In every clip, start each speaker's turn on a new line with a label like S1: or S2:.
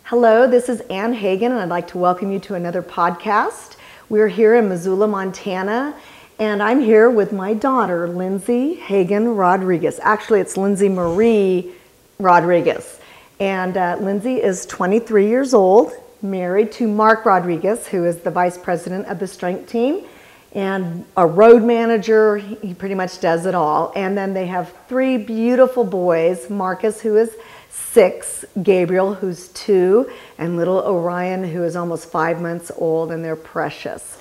S1: Hello, this is Ann Hagan, and I'd like to welcome you to another podcast. We're here in Missoula, Montana, and I'm here with my daughter, Lindsay Hagan Rodriguez. Actually, it's Lindsay Marie Rodriguez. And Lindsay is 23 years old, married to Mark Rodriguez, who is the vice president of the strength team, and a road manager. He pretty much does it all. And then they have three beautiful boys, Marcus, who is 6, Gabriel, who's 2, and little Orion, who is almost 5 months old, and they're precious.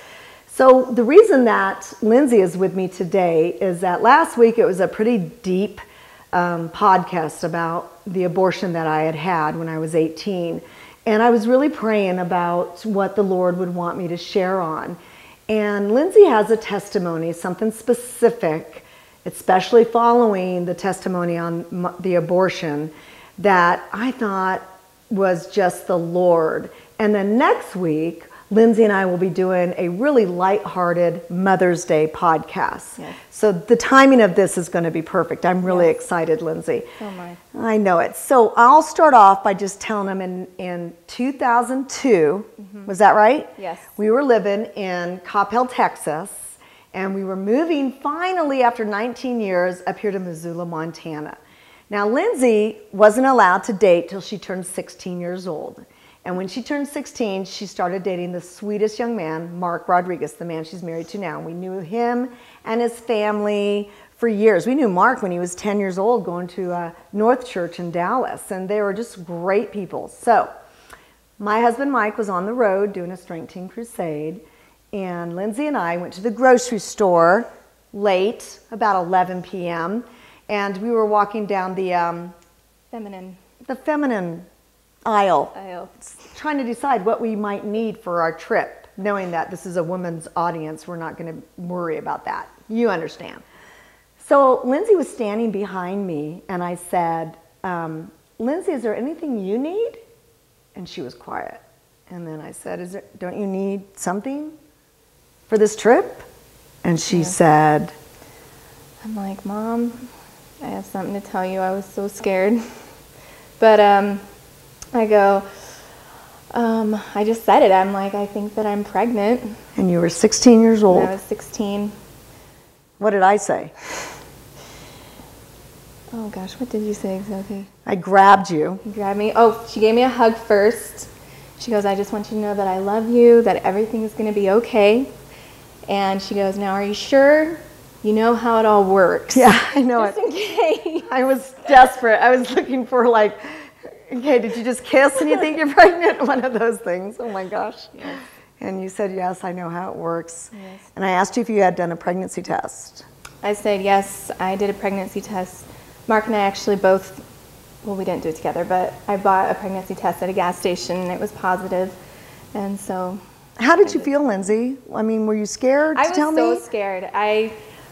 S1: So the reason that Lindsay is with me today is that last week it was a pretty deep podcast about the abortion that I had had when I was 18. And I was really praying about what the Lord would want me to share on. And Lindsay has a testimony, something specific, especially following the testimony on the abortion, that I thought was just the Lord. And then next week, Lindsay and I will be doing a really lighthearted Mother's Day podcast. Yes. So the timing of this is going to be perfect. I'm really excited, Lindsay.
S2: Oh my.
S1: I know it. So I'll start off by just telling them in 2002, was that right?
S2: Yes.
S1: We were living in Coppell, Texas, and we were moving finally after 19 years up here to Missoula, Montana. Now, Lindsay wasn't allowed to date till she turned 16 years old. And when she turned 16, she started dating the sweetest young man, Mark Rodriguez, the man she's married to now. We knew him and his family for years. We knew Mark when he was 10 years old going to North Church in Dallas, and they were just great people. So my husband, Mike, was on the road doing a strength team crusade, and Lindsay and I went to the grocery store late, about 11 p.m., and we were walking down the feminine aisle, trying to decide what we might need for our trip, knowing that this is a women's audience. We're not going to worry about that. You understand. So Lindsay was standing behind me, and I said, Lindsay, is there anything you need? And she was quiet. And then I said, don't you need something for this trip? And she said,
S2: I'm like, Mom, I have something to tell you. I was so scared. But I go, I just said it. I'm like, I think that I'm pregnant.
S1: And you were 16 years old.
S2: And I was 16.
S1: What did I say?
S2: Oh gosh, what did you say exactly?
S1: I grabbed you.
S2: You grabbed me. Oh, she gave me a hug first. She goes, I just want you to know that I love you, that everything is going to be okay. And she goes, now are you sure? You know how it all works.
S1: Yeah, I know
S2: just in case.
S1: I was desperate. I was looking for like, okay, did you just kiss and you think you're pregnant? One of those things. Oh my gosh.
S2: Yes.
S1: And you said, yes, I know how it works.
S2: Yes.
S1: And I asked you if you had done a pregnancy test.
S2: I said, yes, I did a pregnancy test. Mark and I actually both, well, we didn't do it together, but I bought a pregnancy test at a gas station and it was positive. And so.
S1: How did you feel, Lindsay? I mean, were you scared to tell me?
S2: I was so scared.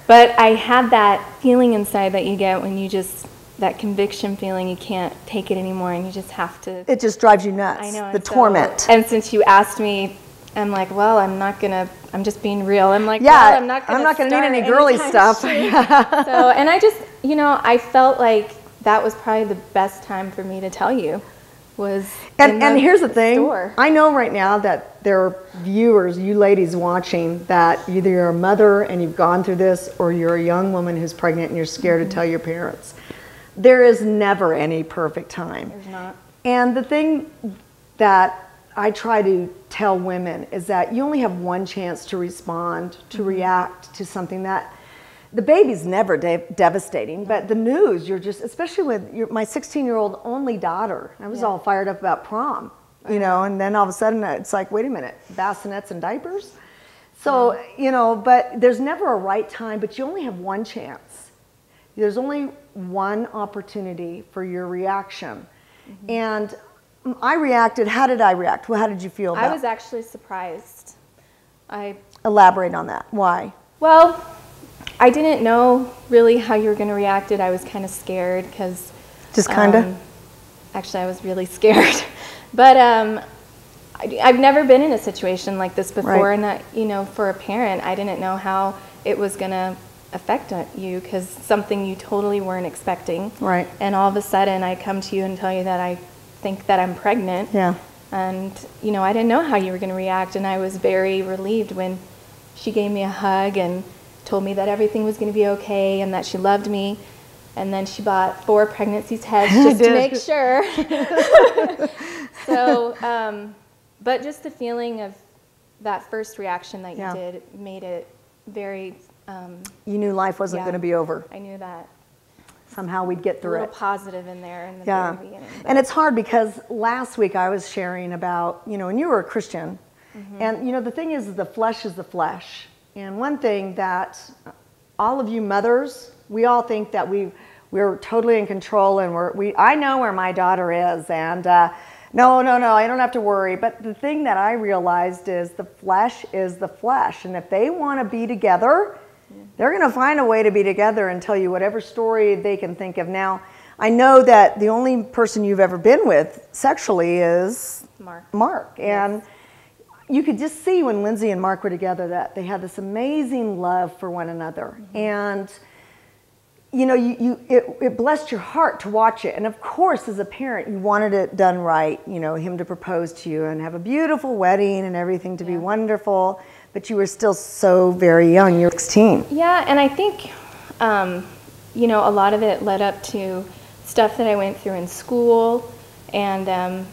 S2: But I had that feeling inside that you get when you just, that conviction feeling, you can't take it anymore and you just have to.
S1: It just drives you nuts.
S2: I know.
S1: The torment.
S2: And since you asked me, I'm like, well, I'm just being real. I'm like,
S1: yeah,
S2: well, I'm not going to
S1: need any girly stuff.
S2: So, and I just, I felt like that was probably the best time for me to tell you was
S1: And here's the thing.
S2: Store.
S1: I know right now that there are viewers, you ladies watching, that either you're a mother and you've gone through this or you're a young woman who's pregnant and you're scared to tell your parents. There is never any perfect time.
S2: There's not.
S1: And the thing that I try to tell women is that you only have one chance to respond, to react to something that, the baby's never devastating, but the news, you're just, especially with my 16-year-old only daughter, I was all fired up about prom, and then all of a sudden it's like, wait a minute, bassinets and diapers? So, but there's never a right time, but you only have one chance. There's only one opportunity for your reaction. And I reacted. How did I react? Well, how did you feel about it?
S2: I was actually surprised.
S1: Elaborate on that. Why?
S2: Well, I didn't know really how you were going to react. I was kind of scared because...
S1: Just kind of?
S2: Actually, I was really scared. But I've never been in a situation like this before.
S1: Right.
S2: And, for a parent, I didn't know how it was going to affect you because something you totally weren't expecting.
S1: Right.
S2: And all of a sudden, I come to you and tell you that I think that I'm pregnant.
S1: Yeah.
S2: And, you know, I didn't know how you were going to react, and I was very relieved when she gave me a hug and told me that everything was going to be okay and that she loved me. And then she bought 4 pregnancy tests just to make sure. So, but just the feeling of that first reaction that you did made it very...
S1: you knew life wasn't going to be over.
S2: I knew that.
S1: Somehow we'd get through it.
S2: A little positive in there in the very beginning.
S1: And it's hard because last week I was sharing about, you know, and you were a Christian. And, you know, the thing is the flesh is the flesh. And one thing that all of you mothers, we all think that we're totally in control and I know where my daughter is. And no, I don't have to worry. But the thing that I realized is the flesh is the flesh. And if they want to be together, they're going to find a way to be together and tell you whatever story they can think of. Now, I know that the only person you've ever been with sexually is Mark. And you could just see when Lindsay and Mark were together that they had this amazing love for one another. And, you know, it blessed your heart to watch it. And of course, as a parent, you wanted it done right, you know, him to propose to you and have a beautiful wedding and everything to be wonderful. But you were still so very young. You're 16.
S2: Yeah, and I think, you know, a lot of it led up to stuff that I went through in school. And,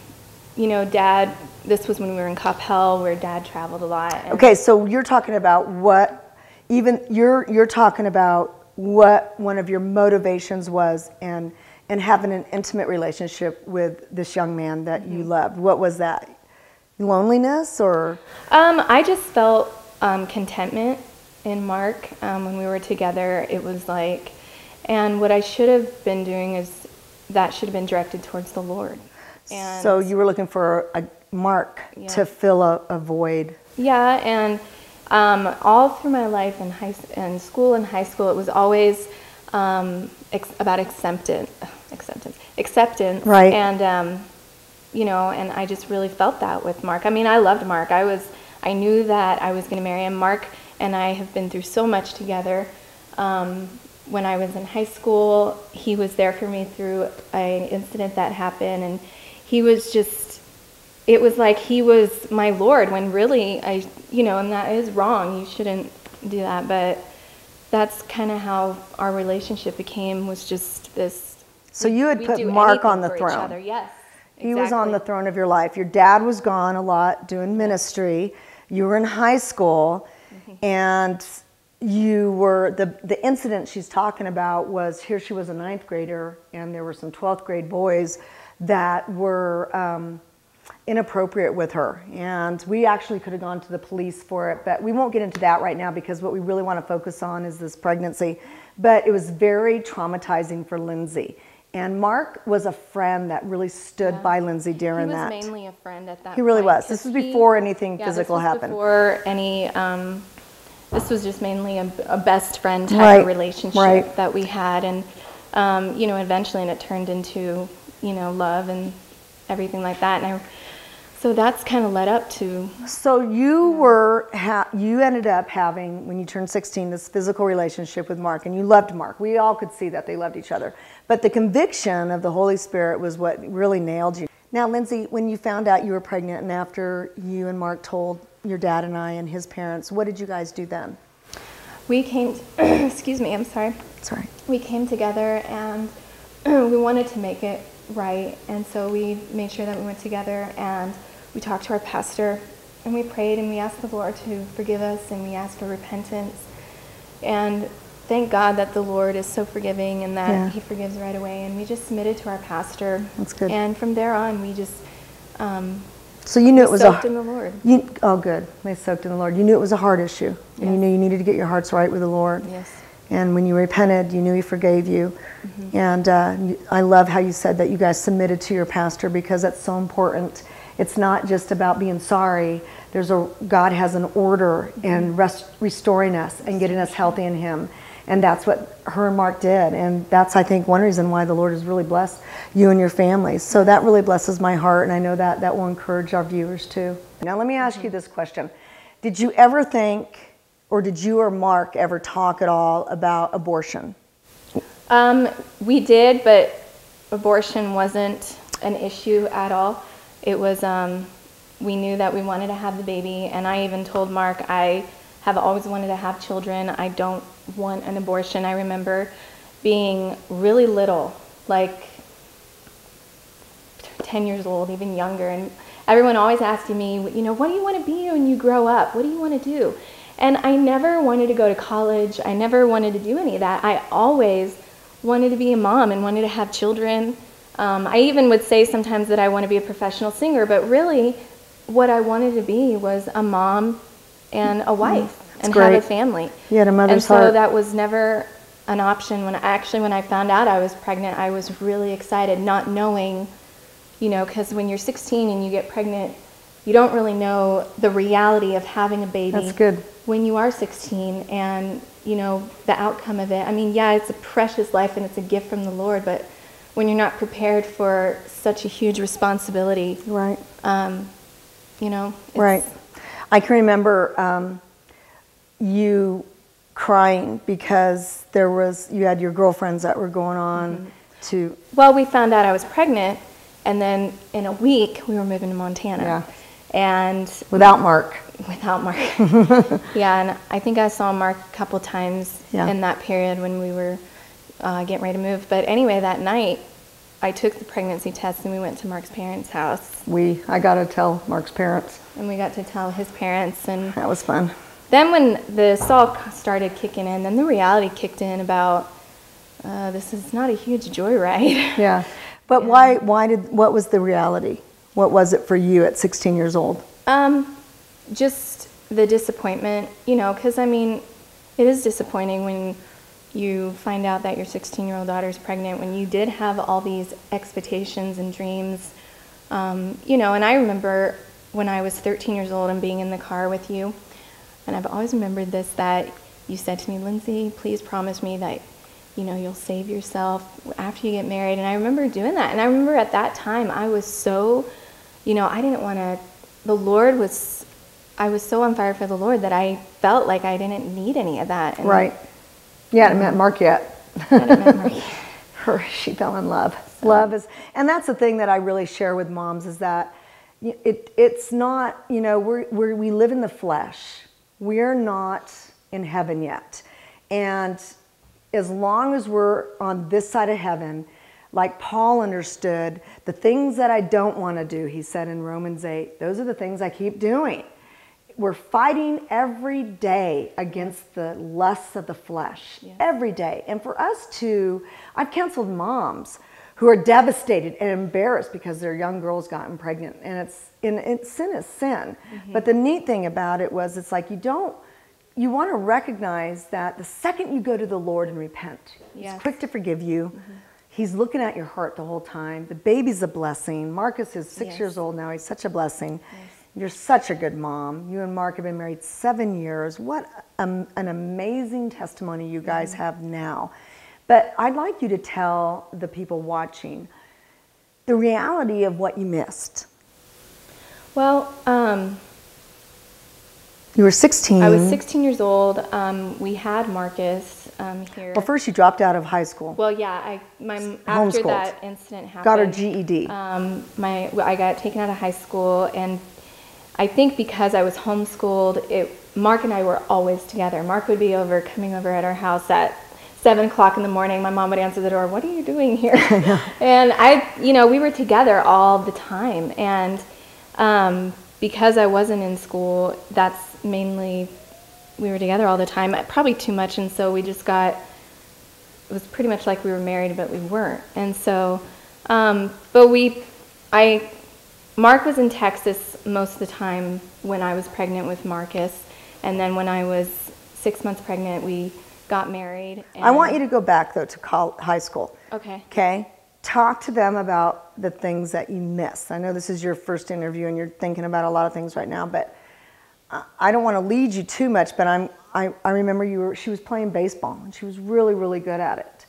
S2: you know, Dad, this was when we were in Coppell, where Dad traveled a lot.
S1: Okay, so you're talking about you're talking about what one of your motivations was and having an intimate relationship with this young man that you loved. What was that? Loneliness or?
S2: I just felt contentment in Mark when we were together. It was like, and what I should have been doing is that should have been directed towards the Lord. And
S1: so you were looking for a Mark to fill a void.
S2: Yeah, and all through my life in school and high school, it was always about acceptance.
S1: Right.
S2: And you know, and I just really felt that with Mark. I mean, I loved Mark. I knew that I was going to marry him. Mark and I have been through so much together. When I was in high school, he was there for me through an incident that happened, and he was just, it was like he was my Lord, when really, you know, and that is wrong. You shouldn't do that, but that's kind of how our relationship became, was just this.
S1: So you had put Mark on the throne.
S2: Yes.
S1: He was on the throne of your life. Your dad was gone a lot doing ministry. You were in high school, and you were, the incident she's talking about was, here she was a 9th grader, and there were some 12th grade boys that were inappropriate with her. And we actually could have gone to the police for it, but we won't get into that right now because what we really want to focus on is this pregnancy. But it was very traumatizing for Lindsay. And Mark was a friend that really stood by Lindsay during that.
S2: He was mainly a friend at that point.
S1: He really was. This was before anything physical happened.
S2: Before any, this was just mainly a best friend type of relationship that we had. And, you know, eventually and it turned into, you know, love and everything like that. And so that's kind of led up to. So
S1: you you ended up having, when you turned 16, this physical relationship with Mark, and you loved Mark. We all could see that they loved each other. But the conviction of the Holy Spirit was what really nailed you. Now, Lindsay, when you found out you were pregnant and after you and Mark told your dad and I and his parents, what did you guys do then?
S2: We came, excuse me, I'm sorry.
S1: Sorry.
S2: We came together and we wanted to make it right. And so we made sure that we went together and we talked to our pastor and we prayed and we asked the Lord to forgive us and we asked for repentance. And thank God that the Lord is so forgiving and that He forgives right away. And we just submitted to our pastor.
S1: That's good.
S2: And from there on, we just
S1: so you knew it was
S2: soaked in the Lord.
S1: Oh, good. They soaked in the Lord. You knew it was a heart issue, and you knew you needed to get your hearts right with the Lord.
S2: Yes.
S1: And when you repented, you knew He forgave you. And I love how you said that you guys submitted to your pastor, because that's so important. It's not just about being sorry. God has an order in restoring us and getting us healthy in Him. And that's what her and Mark did. And that's, I think, one reason why the Lord has really blessed you and your families. So that really blesses my heart, and I know that that will encourage our viewers too. Now let me ask you this question. Did you ever think, or did you or Mark ever talk at all about abortion?
S2: We did, but abortion wasn't an issue at all. It was, we knew that we wanted to have the baby, and I even told Mark, I have always wanted to have children. I don't want an abortion. I remember being really little, like 10 years old, even younger, and everyone always asking me, you know, what do you want to be when you grow up? What do you want to do? And I never wanted to go to college. I never wanted to do any of that. I always wanted to be a mom and wanted to have children. I even would say sometimes that I want to be a professional singer, but really what I wanted to be was a mom and a wife and have a family.
S1: You had a mother's
S2: heart. And so
S1: heart.
S2: that was never an option. When I found out I was pregnant, I was really excited, not knowing, you know, because when you're 16 and you get pregnant, you don't really know the reality of having a baby.
S1: That's good.
S2: When you are 16 and, you know, the outcome of it. I mean, yeah, it's a precious life and it's a gift from the Lord, but when you're not prepared for such a huge responsibility,
S1: right?
S2: You know,
S1: right. I can remember you crying because you had your girlfriends that were going on to.
S2: Well, we found out I was pregnant, and then in a week we were moving to Montana.
S1: Yeah.
S2: And
S1: without Mark.
S2: Without Mark. Yeah, and I think I saw Mark a couple times in that period when we were getting ready to move. But anyway, that night I took the pregnancy test and we went to Mark's parents' house.
S1: I got to tell Mark's parents.
S2: And we got to tell his parents. And
S1: that was fun.
S2: Then when the sulk started kicking in, then the reality kicked in about this is not a huge joyride.
S1: Yeah. But what was the reality? What was it for you at 16 years old?
S2: Just the disappointment, you know, because I mean, it is disappointing when you find out that your 16-year-old daughter is pregnant, when you did have all these expectations and dreams, you know, and I remember when I was 13 years old and being in the car with you, and I've always remembered this, that you said to me, Lindsay, please promise me that, you know, you'll save yourself after you get married. And I remember doing that. And I remember at that time I was so, you know, I didn't want to, I was so on fire for the Lord that I felt like I didn't need any of that. And
S1: right. You hadn't met Mark yet.
S2: I hadn't met Mark.
S1: She fell in love. So. Love is, and that's the thing that I really share with moms is that it's not, you know, we live in the flesh. We're not in heaven yet. And as long as we're on this side of heaven, like Paul understood, the things that I don't want to do, he said in Romans 8, those are the things I keep doing. We're fighting every day against the lusts of the flesh, every day. And for us I've counseled moms who are devastated and embarrassed because their young girls gotten pregnant. And sin is sin. But the neat thing about it was, it's like you want to recognize that the second you go to the Lord and repent, He's quick to forgive you. He's looking at your heart the whole time. The baby's a blessing. Marcus is 6 years old now. He's such a blessing. You're such a good mom. You and Mark have been married 7 years. What an amazing testimony you guys have now. But I'd like you to tell the people watching the reality of what you missed.
S2: Well,
S1: you were 16.
S2: I was 16 years old. We had Marcus here.
S1: Well, first you dropped out of high school.
S2: Well, yeah. After that incident happened,
S1: got her GED.
S2: I got taken out of high school, and I think because I was homeschooled, Mark and I were always together. Mark would be coming over at our house at 7 o'clock in the morning. My mom would answer the door, "What are you doing here?" And we were together all the time. And because I wasn't in school, that's mainly, we were together all the time, probably too much. And so it was pretty much like we were married, but we weren't. And so, Mark was in Texas most of the time when I was pregnant with Marcus. And then when I was 6 months pregnant, we got married. And
S1: I want you to go back, though, to high school.
S2: Okay.
S1: Okay? Talk to them about the things that you missed. I know this is your first interview and you're thinking about a lot of things right now, but I don't want to lead you too much, but I remember she was playing baseball and she was really, really good at it.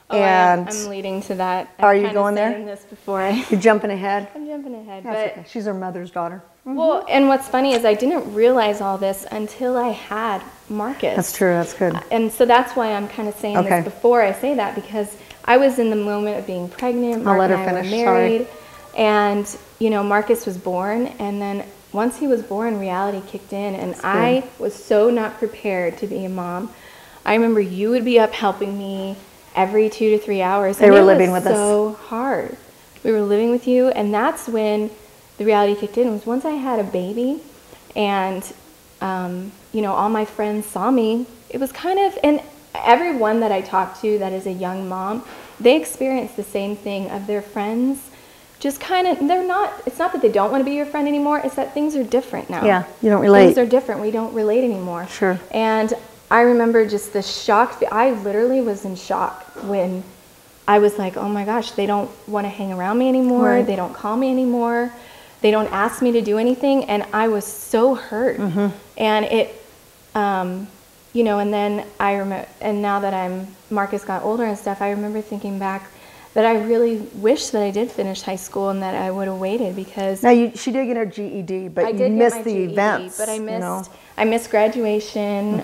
S2: Oh, and I'm leading to that.
S1: Are you going there?
S2: This before
S1: You're jumping ahead?
S2: I'm jumping ahead.
S1: That's okay. She's her mother's daughter.
S2: Well, and what's funny is I didn't realize all this until I had Marcus.
S1: That's true. That's good.
S2: And so that's why I'm kind of saying this before I say that, because I was in the moment of being pregnant. Mark
S1: I'll let her
S2: and I
S1: finish.
S2: were married. And, you know, Marcus was born, and then once he was born, reality kicked in, and I was so not prepared to be a mom. I remember you would be up helping me every 2 to 3 hours.
S1: They were living with us.
S2: So hard. We were living with you, and that's when the reality kicked in. Was once I had a baby, and you know, all my friends saw me. It was kind of, and everyone that I talked to that is a young mom, they experience the same thing of their friends. Just kind of, they're not, it's not that they don't want to be your friend anymore, it's that things are different now.
S1: Yeah, you don't relate.
S2: Things are different. We don't relate anymore.
S1: Sure.
S2: And I remember just the shock. I literally was in shock when I was like, oh my gosh, they don't want to hang around me anymore.
S1: Right.
S2: They don't call me anymore. They don't ask me to do anything. And I was so hurt. And it, you know, and then I remember, and now that Marcus got older and stuff, I remember thinking back that I really wish that I did finish high school and that I would have waited, because
S1: Now, she did get her GED, but you missed the events.
S2: But I missed,
S1: you know?
S2: I missed graduation.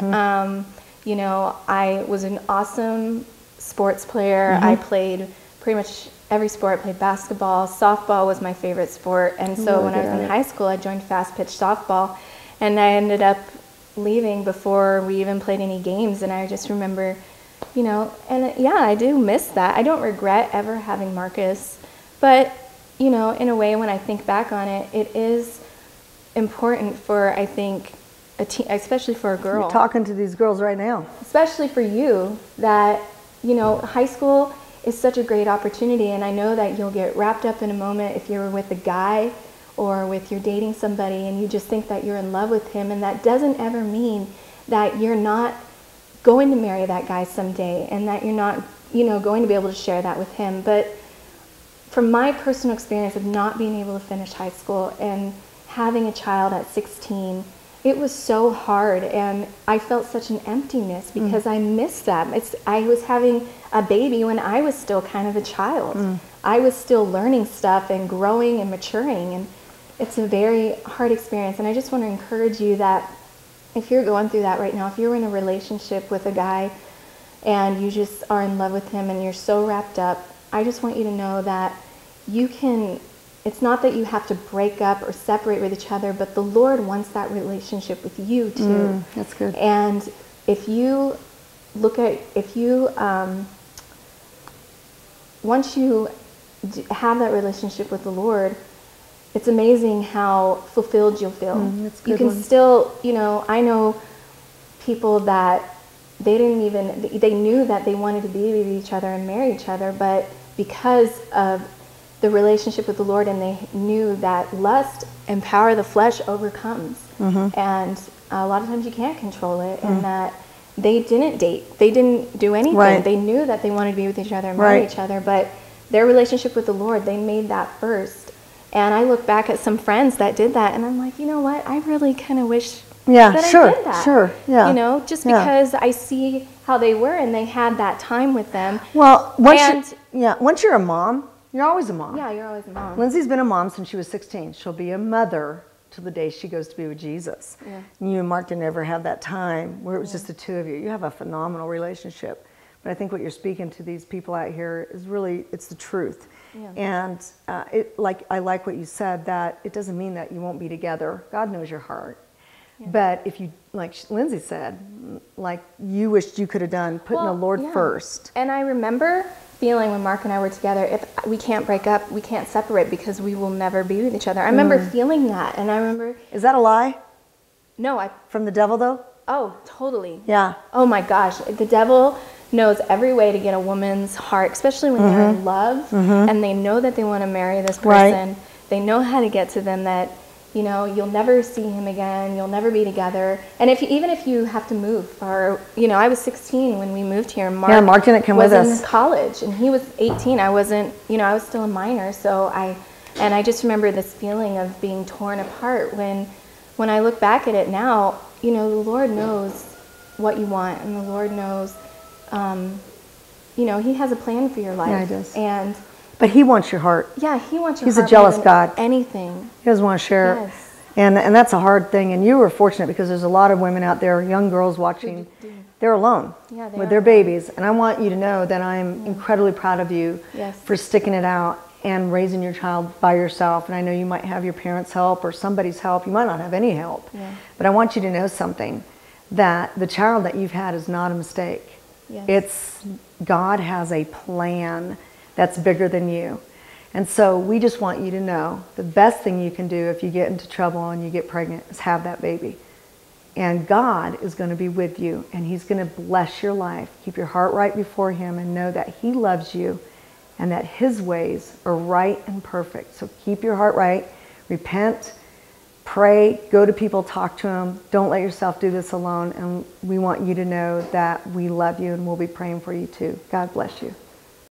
S2: You know, I was an awesome sports player. I played pretty much every sport. I played basketball. Softball was my favorite sport. And so when I was in high school, I joined fast pitch softball, and I ended up leaving before we even played any games. And I just remember, you know, and yeah, I do miss that. I don't regret ever having Marcus, but, you know, in a way, when I think back on it, it is important for, I think, especially for a girl.
S1: You're talking to these girls right now.
S2: Especially for you, that, you know, high school is such a great opportunity, and I know that you'll get wrapped up in a moment if you're with a guy or with you're dating somebody and you just think that you're in love with him, and that doesn't ever mean that you're not going to marry that guy someday, and that you're not, you know, going to be able to share that with him. But from my personal experience of not being able to finish high school and having a child at 16, it was so hard, and I felt such an emptiness because I missed them. I was having a baby when I was still kind of a child. I was still learning stuff and growing and maturing, and it's a very hard experience. And I just want to encourage you that if you're going through that right now, if you're in a relationship with a guy and you just are in love with him and you're so wrapped up, I just want you to know that you can, it's not that you have to break up or separate with each other, but the Lord wants that relationship with you too.
S1: That's good.
S2: And if you look at, once you have that relationship with the Lord, it's amazing how fulfilled you'll feel.
S1: That's a good
S2: you can
S1: one.
S2: still, you know, I know people that they knew that they wanted to be with each other and marry each other, but because of the relationship with the Lord, and they knew that lust and power of the flesh overcomes. And a lot of times you can't control it, and that they didn't date. They didn't do anything.
S1: Right.
S2: They knew that they wanted to be with each other and marry each other, but their relationship with the Lord, they made that first. And I look back at some friends that did that, and I'm like, you know what? I really kind of wish that I did that.
S1: Yeah.
S2: You know, just because I see how they were and they had that time with them.
S1: Well, once you're a mom, you're always a mom.
S2: Yeah, you're always a mom.
S1: Lindsay's been a mom since she was 16. She'll be a mother till the day she goes to be with Jesus.
S2: Yeah.
S1: And you and Mark didn't ever have that time where it was just the two of you. You have a phenomenal relationship. But I think what you're speaking to these people out here is really, it's the truth.
S2: Yeah.
S1: And I like what you said, that it doesn't mean that you won't be together. God knows your heart. Yeah. But if you, like Lindsay said, like you wished you could have done, putting the Lord first.
S2: And I remember feeling when Mark and I were together, if we can't break up, we can't separate because we will never be with each other. I remember feeling that, and I remember...
S1: Is that a lie?
S2: No,
S1: From the devil, though?
S2: Oh, totally.
S1: Yeah.
S2: Oh my gosh, the devil knows every way to get a woman's heart, especially when they're in love and they know that they want to marry this person.
S1: Right.
S2: They know how to get to them, that, you know, you'll never see him again, you'll never be together. And even if you have to move, or, you know, I was 16 when we moved here.
S1: Mark didn't come with us.
S2: Was in college, and he was 18. I wasn't, you know, I was still a minor. So I just remember this feeling of being torn apart when I look back at it now. You know, the Lord knows what you want, and the Lord knows, you know, He has a plan for your life.
S1: Yeah, He does.
S2: And
S1: but He wants your heart.
S2: yeah, He wants your
S1: He's
S2: heart.
S1: a jealous
S2: more than
S1: God.
S2: anything.
S1: He doesn't want to share it.
S2: Yes.
S1: And that's a hard thing. And you were fortunate because there's a lot of women out there, young girls watching, they're alone
S2: Yeah, they
S1: with
S2: are.
S1: their babies. And I want you to know that I'm incredibly proud of you
S2: Yes.
S1: for sticking it out and raising your child by yourself. And I know you might have your parents' help or somebody's help. You might not have any help.
S2: Yeah.
S1: But I want you to know something, that the child that you've had is not a mistake.
S2: Yes.
S1: It's God has a plan that's bigger than you. And so we just want you to know the best thing you can do if you get into trouble and you get pregnant is have that baby. And God is going to be with you, and He's going to bless your life. Keep your heart right before Him and know that He loves you and that His ways are right and perfect. So keep your heart right, repent, pray, go to people, talk to them. Don't let yourself do this alone. And we want you to know that we love you and we'll be praying for you too. God bless you.